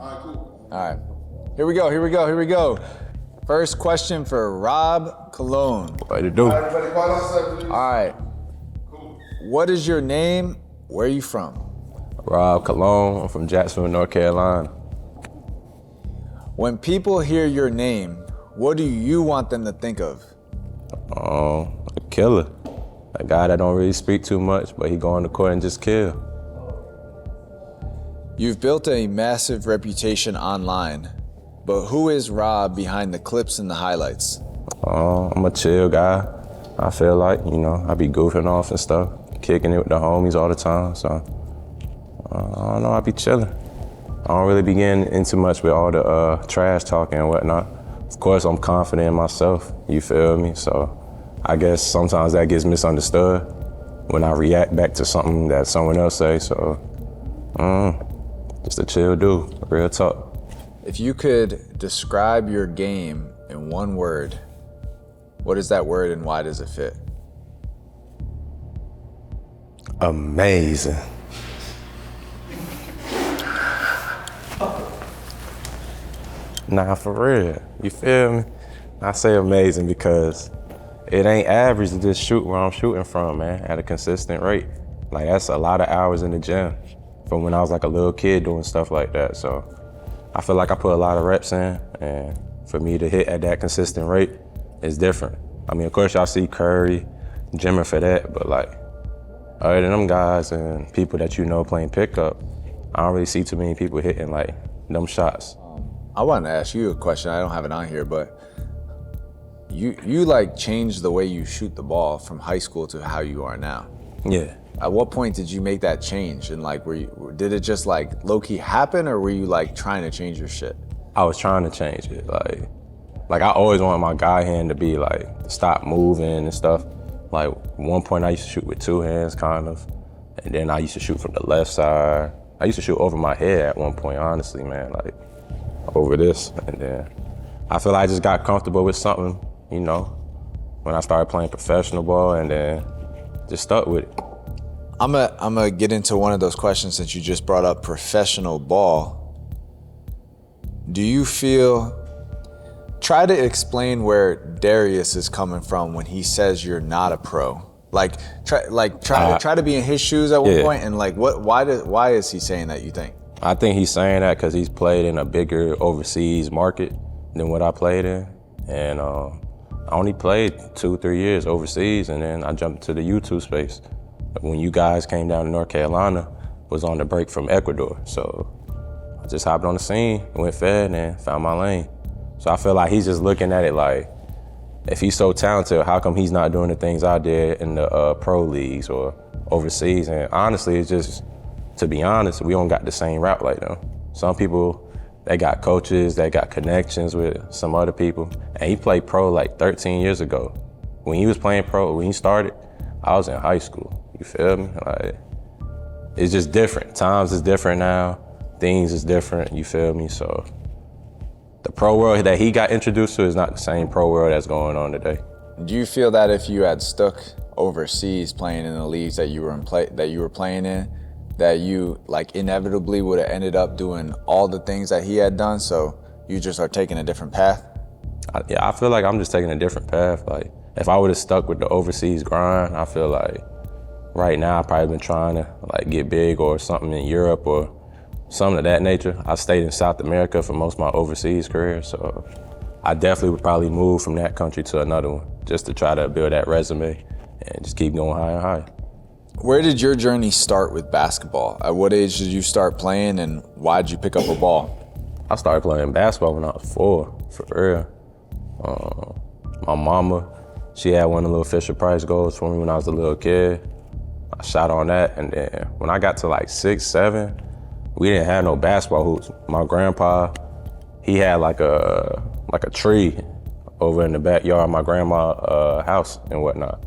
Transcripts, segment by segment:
All right, cool. All right. Here we go. First question for Rob Cologne. What to do? All right, everybody, quiet on set, please. All right. Cool. What is your name? Where are you from? Rob Cologne. I'm from Jacksonville, North Carolina. When people hear your name, what do you want them to think of? A killer. A guy that don't really speak too much, but he go on the court and just kill. You've built a massive reputation online, but who is Rob behind the clips and the highlights? I'm a chill guy. I feel like, I be goofing off and stuff, kicking it with the homies all the time, so I don't know, I be chilling. I don't really be getting into much with all the trash talking and whatnot. Of course, I'm confident in myself, you feel me? So I guess sometimes that gets misunderstood when I react back to something that someone else say, so just a chill dude, real talk. If you could describe your game in one word, what is that word and why does it fit? Amazing. Nah, for real, you feel me? I say amazing because it ain't average to just shoot where I'm shooting from, man, at a consistent rate. Like, that's a lot of hours in the gym from when I was like a little kid doing stuff like that. So I feel like I put a lot of reps in, and for me to hit at that consistent rate is different. I mean, of course, y'all see Curry, Jimmer for that, but like, other than them guys and people that playing pickup, I don't really see too many people hitting like them shots. I wanted to ask you a question. I don't have it on here, but you like changed the way you shoot the ball from high school to how you are now. Yeah. At what point did you make that change? And like, did it just like low-key happen, or were you like trying to change your shit? I was trying to change it. Like I always wanted my guy hand to be like, stop moving and stuff. Like one point I used to shoot with two hands kind of. And then I used to shoot from the left side. I used to shoot over my head at one point, honestly, man, like over this. And then I feel like I just got comfortable with something, when I started playing professional ball, and then just stuck with it. I'm gonna get into one of those questions since you just brought up professional ball. Do you try to explain where Darius is coming from when he says you're not a pro? Try to be in his shoes at one point, and like why is he saying that, you think? I think he's saying that because he's played in a bigger overseas market than what I played in. And I only played 2-3 years overseas, and then I jumped to the U2 space. When you guys came down to North Carolina, was on the break from Ecuador. So I just hopped on the scene, went fed, and found my lane. So I feel like he's just looking at it like, if he's so talented, how come he's not doing the things I did in the pro leagues or overseas? And honestly, it's just, to be honest, we don't got the same route like them. Some people, they got coaches, they got connections with some other people. And he played pro like 13 years ago. When he was playing pro, when he started, I was in high school. You feel me? Like, it's just different. Times is different now. Things is different, you feel me? So the pro world that he got introduced to is not the same pro world that's going on today. Do you feel that if you had stuck overseas playing in the leagues that you were playing in, that you like inevitably would have ended up doing all the things that he had done, so you just are taking a different path? I feel like I'm just taking a different path. Like, if I would have stuck with the overseas grind, I feel like right now I've probably been trying to like get big or something in Europe or something of that nature. I stayed in South America for most of my overseas career, so I definitely would probably move from that country to another one just to try to build that resume and just keep going higher and higher. Where did your journey start with basketball? At what age did you start playing, and why did you pick up a ball? I started playing basketball when I was 4, for real. My mama, she had one of the little Fisher-Price goals for me when I was a little kid. I shot on that, and then when I got to like 6, 7, we didn't have no basketball hoops. My grandpa, he had like a tree over in the backyard of my grandma's house and whatnot.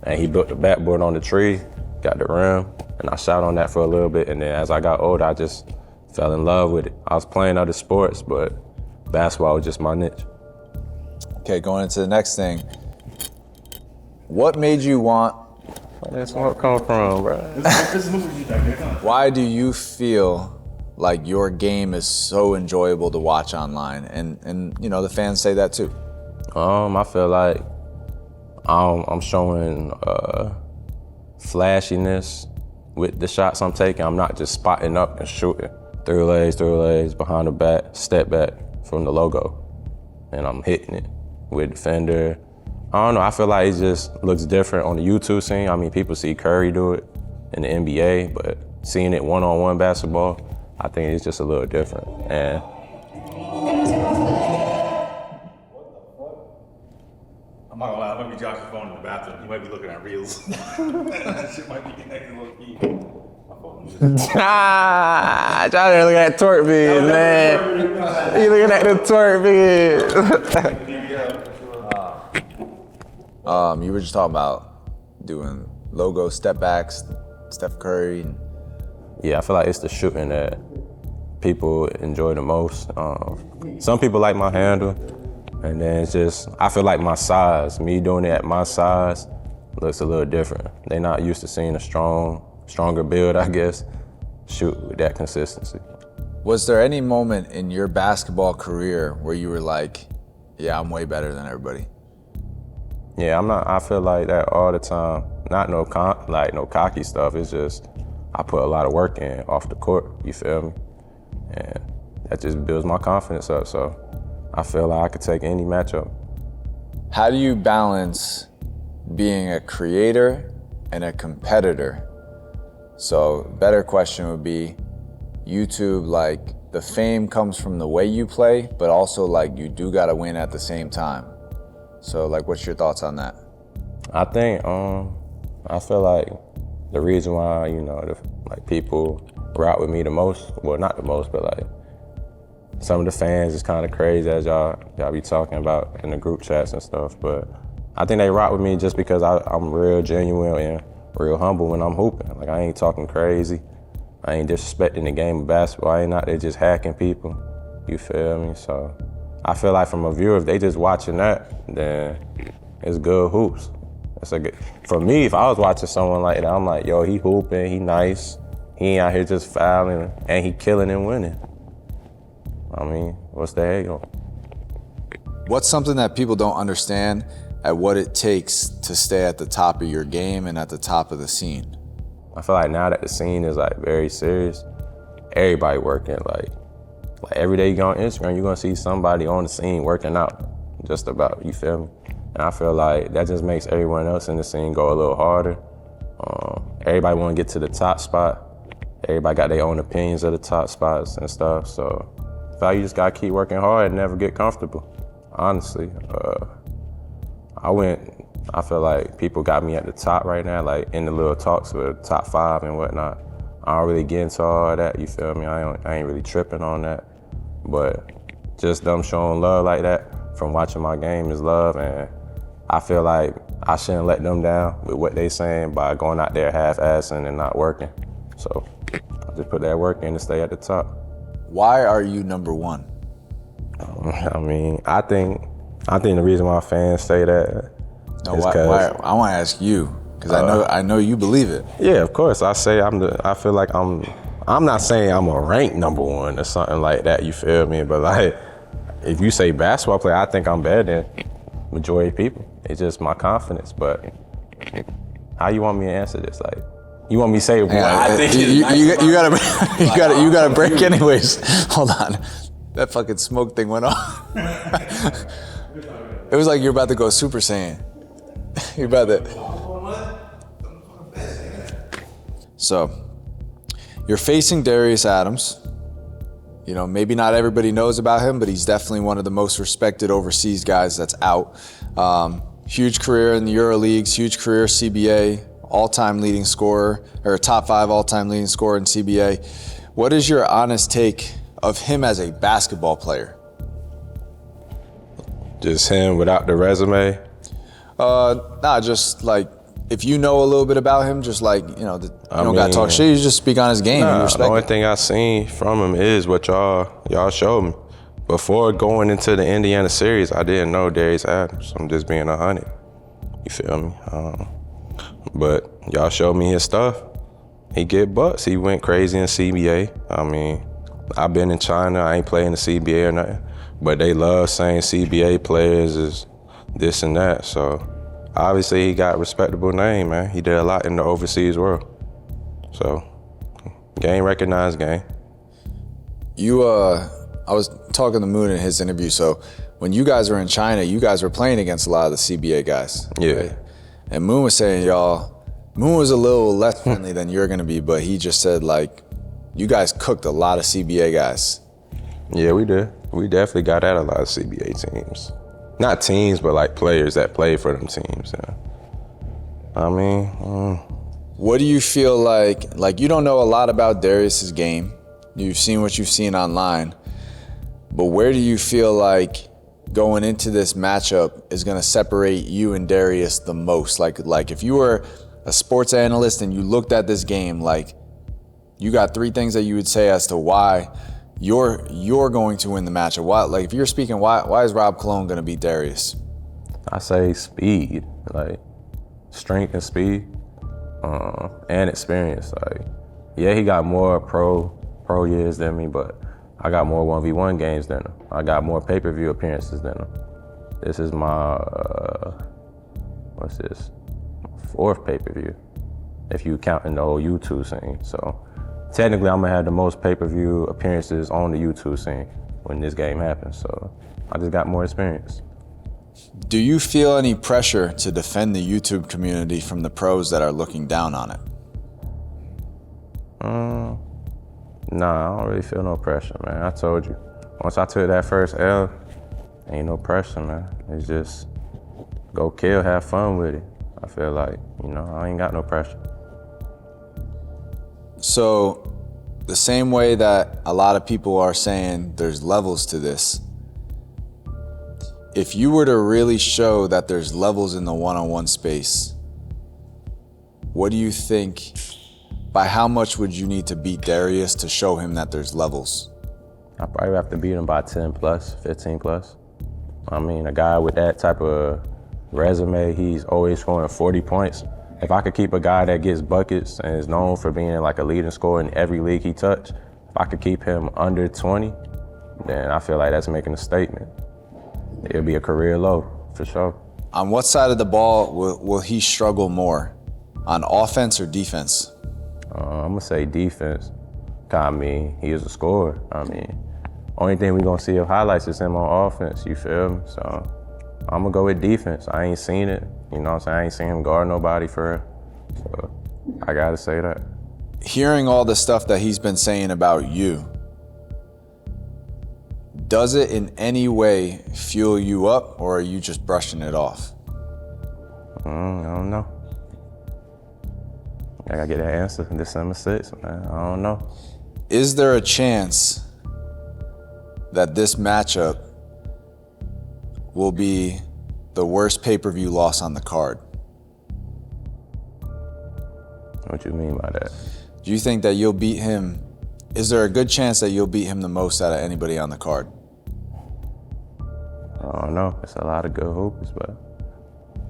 And he built the backboard on the tree, got the rim, and I shot on that for a little bit. And then as I got older, I just fell in love with it. I was playing other sports, but basketball was just my niche. Okay, going into the next thing. What made you want? Where that smoke come from, bro? Why do you feel like your game is so enjoyable to watch online, and you know the fans say that too? I feel like I'm showing flashiness with the shots I'm taking. I'm not just spotting up and shooting. Through legs, behind the back, step back from the logo. And I'm hitting it with defender. I don't know, I feel like it just looks different on the YouTube scene. I mean, people see Curry do it in the NBA, but seeing it one-on-one basketball, I think it's just a little different. And I'm not gonna lie, I might be Josh's phone in the bathroom. He might be looking at reels. That shit might be connected low key. My phone is Josh looking at twerk vids, man. He looking at the twerk vids. You were just talking about doing logo step backs, Steph Curry. And Yeah, I feel like it's the shooting that people enjoy the most. Some people like my handle, and then it's just, I feel like my size, me doing it at my size, looks a little different. They're not used to seeing a stronger build, I guess, shoot with that consistency. was there any moment in your basketball career where you were like, yeah, I'm way better than everybody? Yeah, I feel like that all the time. Not no cocky stuff. It's just, I put a lot of work in off the court, you feel me? And that just builds my confidence up, so I feel like I could take any matchup. How do you balance being a creator and a competitor? So better question would be, YouTube, like the fame comes from the way you play, but also like you do gotta win at the same time. So like, what's your thoughts on that? I think, I feel like the reason why, like people rock with me the most, well, not the most, but like some of the fans is kind of crazy, as y'all be talking about in the group chats and stuff, but I think they rock with me just because I'm real genuine and real humble when I'm hooping. Like, I ain't talking crazy. I ain't disrespecting the game of basketball. I ain't out there just hacking people, you feel me? So I feel like from a viewer, if they just watching that, then it's good hoops. For me, if I was watching someone like that, I'm like, yo, he hooping, he nice. He ain't out here just fouling, and he killing and winning. I mean, what's the hate on? What's something that people don't understand at what it takes to stay at the top of your game and at the top of the scene? I feel like now that the scene is like very serious, everybody working. Like every day you go on Instagram, you're gonna see somebody on the scene working out, just about, you feel me? And I feel like that just makes everyone else in the scene go a little harder. Everybody wanna get to the top spot. Everybody got their own opinions of the top spots and stuff. So I feel like you just gotta keep working hard and never get comfortable, honestly. I feel like people got me at the top right now, like in the little talks with top 5 and whatnot. I don't really get into all that, you feel me? I ain't really tripping on that. But just them showing love like that from watching my game is love, and I feel like I shouldn't let them down with what they saying by going out there half-assing and not working. So I just put that work in to stay at the top. Why are you number one? I mean, I think the reason why fans say that No, is why, 'cause I want to ask you, because I know you believe it. yeah, of course. I feel like I'm not saying I'm a ranked number one or something like that, you feel me? But like, if you say basketball player, I think I'm better than majority of people. It's just my confidence. But how you want me to answer this? Like, you want me to say what I think is nice? You gotta break anyways. Hold on, that fucking smoke thing went off. It was like you're about to go Super Saiyan. You're about to. So, you're facing Darius Adams. You know, maybe not everybody knows about him, but he's definitely one of the most respected overseas guys that's out. Huge career in the EuroLeagues, huge career CBA, all-time leading scorer, or top 5 all-time leading scorer in CBA. What is your honest take of him as a basketball player? Just him without the resume? Nah, just like, if you know a little bit about him, just like, you don't gotta talk shit, you just speak on his game. Nah, you respect the only it. thing I seen from him is what y'all showed me. Before going into the Indiana series, I didn't know Darius Adams. I'm just being 100. You feel me? But y'all showed me his stuff. He get bucks. He went crazy in CBA. I mean, I've been in China. I ain't playing the CBA or nothing, but they love saying CBA players is this and that. So obviously he got a respectable name, man. He did a lot in the overseas world. So game recognized game. I was talking to Moon in his interview. So when you guys were in China, you guys were playing against a lot of the CBA guys. Yeah. Right? And Moon was saying, Moon was a little less friendly than you're gonna be, but he just said like, you guys cooked a lot of CBA guys. Yeah, we did. We definitely got at a lot of CBA teams. Not teams, but like players that played for them teams. Yeah. I mean, what do you feel like you don't know a lot about Darius's game. You've seen what you've seen online, but where do you feel like going into this matchup is gonna separate you and Darius the most? Like if you were a sports analyst and you looked at this game, like you got 3 things that you would say as to why you're going to win the matchup. Why, like if you're speaking, why is Rob Cologne gonna beat Darius? I say speed, like strength and speed, and experience. Like, yeah, he got more pro years than me, but I got more 1v1 games than him. I got more pay-per-view appearances than him. This is my, what's this? 4th pay-per-view, if you count in the whole YouTube scene. So technically I'm gonna have the most pay-per-view appearances on the YouTube scene when this game happens. So I just got more experience. Do you feel any pressure to defend the YouTube community from the pros that are looking down on it? Nah, I don't really feel no pressure, man. I told you. Once I took that first L, ain't no pressure, man. It's just go kill, have fun with it. I feel like, I ain't got no pressure. So the same way that a lot of people are saying there's levels to this, if you were to really show that there's levels in the one-on-one space, what do you think, by how much would you need to beat Darius to show him that there's levels? I probably have to beat him by 10 plus, 15 plus. I mean, a guy with that type of resume, he's always scoring 40 points. If I could keep a guy that gets buckets and is known for being like a leading scorer in every league he touched, if I could keep him under 20, then I feel like that's making a statement. It'll be a career low, for sure. On what side of the ball will he struggle more? On offense or defense? I'm gonna say defense. I mean, he is a scorer. I mean, only thing we gonna see of highlights is him on offense, you feel me? So I'm gonna go with defense. I ain't seen it, you know what I'm saying? I ain't seen him guard nobody for real. So I gotta say that. Hearing all the stuff that he's been saying about you, does it in any way fuel you up, or are you just brushing it off? I don't know. I gotta get that answer December 6th, man. I don't know. Is there a chance that this matchup will be the worst pay-per-view loss on the card? What you mean by that? Do you think that you'll beat him? Is there a good chance that you'll beat him the most out of anybody on the card? I don't know. It's a lot of good hoopers, but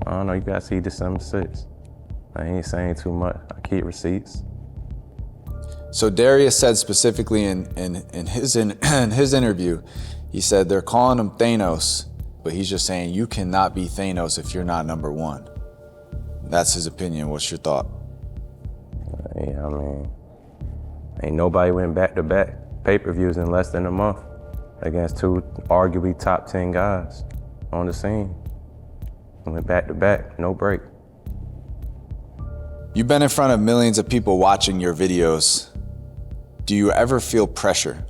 I don't know. You gotta see December 6th. I ain't saying too much. I keep receipts. So Darius said specifically in his interview, he said they're calling him Thanos, but he's just saying you cannot be Thanos if you're not number 1. That's his opinion. What's your thought? Yeah, I mean, ain't nobody went back-to-back pay-per-views in less than a month against 2 arguably top 10 guys on the scene. Went back-to-back, no break. You've been in front of millions of people watching your videos. Do you ever feel pressure?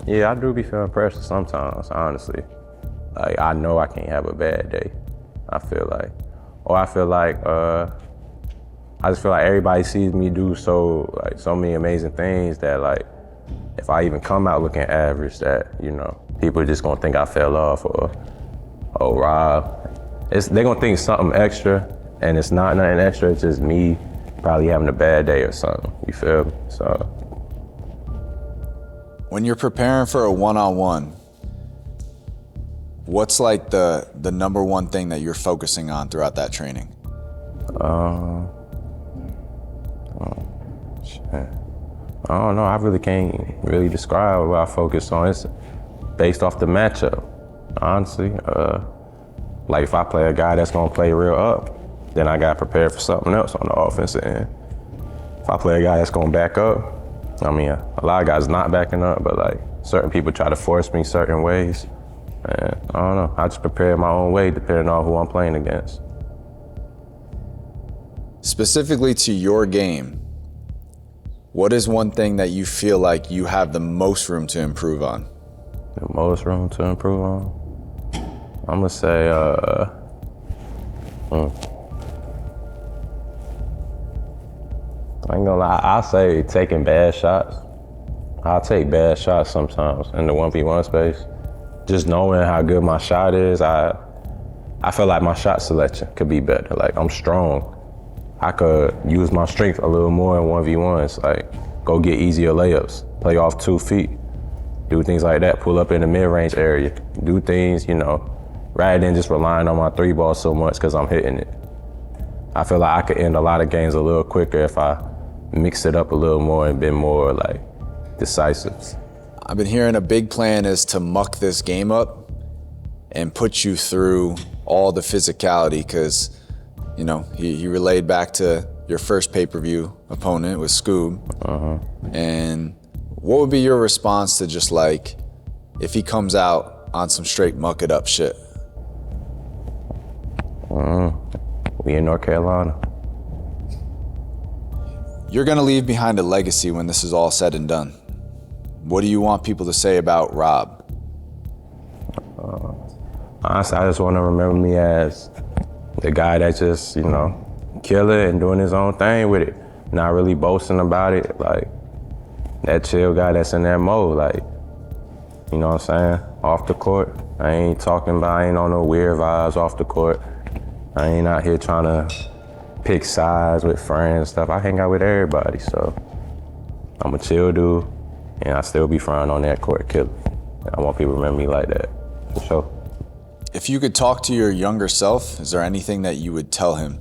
Yeah, I do be feeling pressure sometimes, honestly. Like, I know I can't have a bad day, I feel like. Or I feel like, I just feel like everybody sees me do so many amazing things that, like, if I even come out looking average, that, people are just gonna think I fell off, or, oh, Rob. They're gonna think something extra, and it's not nothing extra, it's just me probably having a bad day or something, you feel me? So. When you're preparing for a one-on-one, what's like the number one thing that you're focusing on throughout that training? I don't know. I really can't really describe what I focus on. It's based off the matchup, honestly. Like if I play a guy that's gonna play real up, then I got prepared for something else on the offensive end. If I play a guy that's gonna back up, I mean, a lot of guys not backing up, but like certain people try to force me certain ways. And I don't know. I just prepare my own way depending on who I'm playing against. Specifically to your game, what is one thing that you feel like you have the most room to improve on? The most room to improve on? I'm gonna say, I ain't gonna lie, I'll say taking bad shots. I'll take bad shots sometimes in the 1v1 space. Just knowing how good my shot is, I feel like my shot selection could be better. Like, I'm strong. I could use my strength a little more in 1v1s, like go get easier layups, play off 2 feet, do things like that, pull up in the mid-range area, do things, you know, rather than just relying on my 3-ball so much because I'm hitting it. I feel like I could end a lot of games a little quicker if I mixed it up a little more and been more like decisive. I've been hearing a big plan is to muck this game up and put you through all the physicality because, you know, he relayed back to your first pay-per-view opponent with Scoob. And what would be your response to just like, if he comes out on some straight muck it up shit? We in North Carolina. You're gonna leave behind a legacy when this is all said and done. What do you want people to say about Rob? Honestly, I just want to remember me as the guy that just, you know, kill it and doing his own thing with it. Not really boasting about it. Like, that chill guy that's in that mode. Like, you know what I'm saying? Off the court. I ain't on no weird vibes off the court. I ain't out here trying to pick sides with friends and stuff. I hang out with everybody, so I'm a chill dude, and I still be frying on that court killer. I want people to remember me like that, for sure. If you could talk to your younger self, is there anything that you would tell him?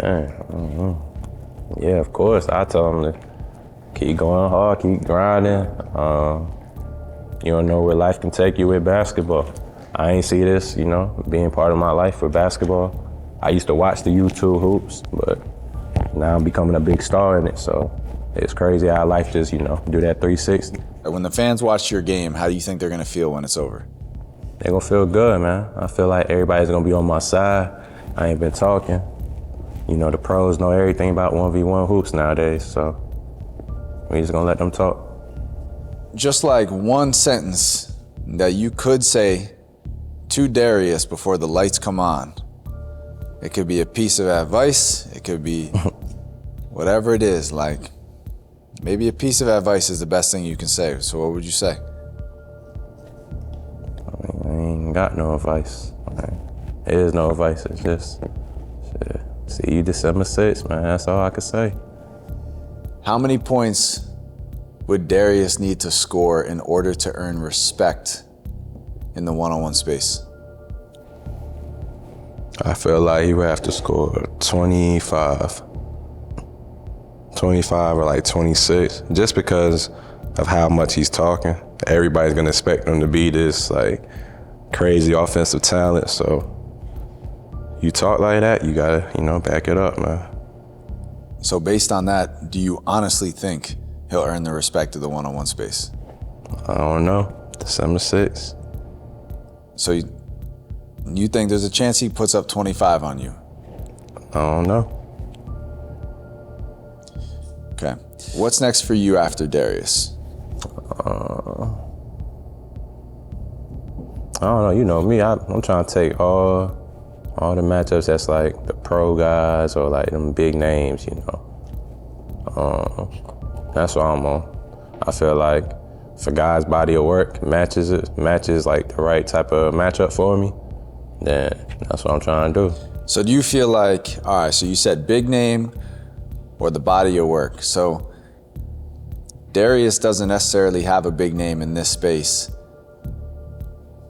Man, yeah, of course. I tell him to keep going hard, keep grinding. You don't know where life can take you with basketball. I ain't see this, you know, being part of my life with basketball. I used to watch the YouTube hoops, but now I'm becoming a big star in it, so it's crazy how life just, you know, do that 360. When the fans watch your game, how do you think they're gonna feel when it's over? They're gonna feel good, man. I feel like everybody's gonna be on my side. I ain't been talking. You know, the pros know everything about 1v1 hoops nowadays, so we just gonna let them talk. Just like one sentence that you could say to Darius before the lights come on. It could be a piece of advice, it could be whatever it is, like maybe a piece of advice is the best thing you can say. So what would you say? I ain't got no advice. There is no advice, it's just, shit. See you December 6th, man, that's all I can say. How many points would Darius need to score in order to earn respect in the one-on-one space? I feel like he would have to score 25 or like 26, just because of how much he's talking. Everybody's gonna expect him to be this like crazy offensive talent, so you talk like that, you gotta, you know, back it up, man. So based on that, do you honestly think he'll earn the respect of the one-on-one space? I don't know, December 6th. So you think there's a chance he puts up 25 on you? I don't know. Okay. What's next for you after Darius? I don't know, you know me, I'm trying to take all the matchups that's like the pro guys or like them big names, you know. That's what I'm on. I feel like if a guy's body of work matches like the right type of matchup for me, then that's what I'm trying to do. So do you feel like, all right, so you said big name or the body of work. So Darius doesn't necessarily have a big name in this space.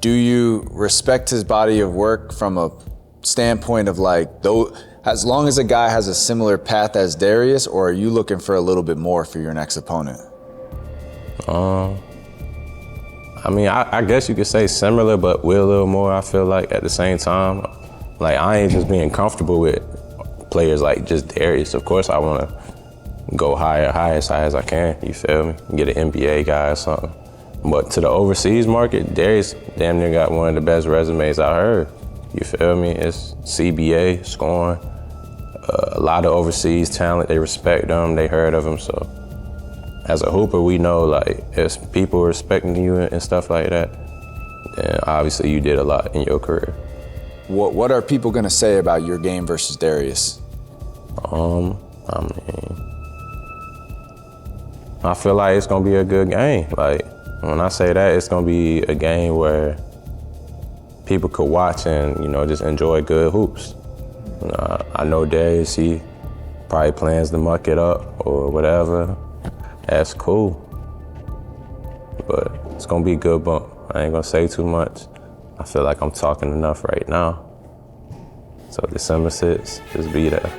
Do you respect his body of work from a standpoint of like, though, As long as a guy has a similar path as Darius, or are you looking for a little bit more for your next opponent? I mean, I guess you could say similar, but with a little more, I feel like, at the same time. Like, I ain't just being comfortable with players like just Darius. Of course, I want to go high as high as I can, you feel me? Get an NBA guy or something. But to the overseas market, Darius damn near got one of the best resumes I heard. You feel me? It's CBA, scoring, a lot of overseas talent. They respect him, they heard of him, so. As a hooper, we know, like, if people respecting you and stuff like that, then obviously you did a lot in your career. What are people gonna say about your game versus Darius? I mean, I feel like it's gonna be a good game. Like, when I say that, it's gonna be a game where people could watch and, you know, just enjoy good hoops. I know Darius, he probably plans to muck it up or whatever. That's cool. But it's gonna be a good bump. I ain't gonna say too much. I feel like I'm talking enough right now. So December 6th, just be there.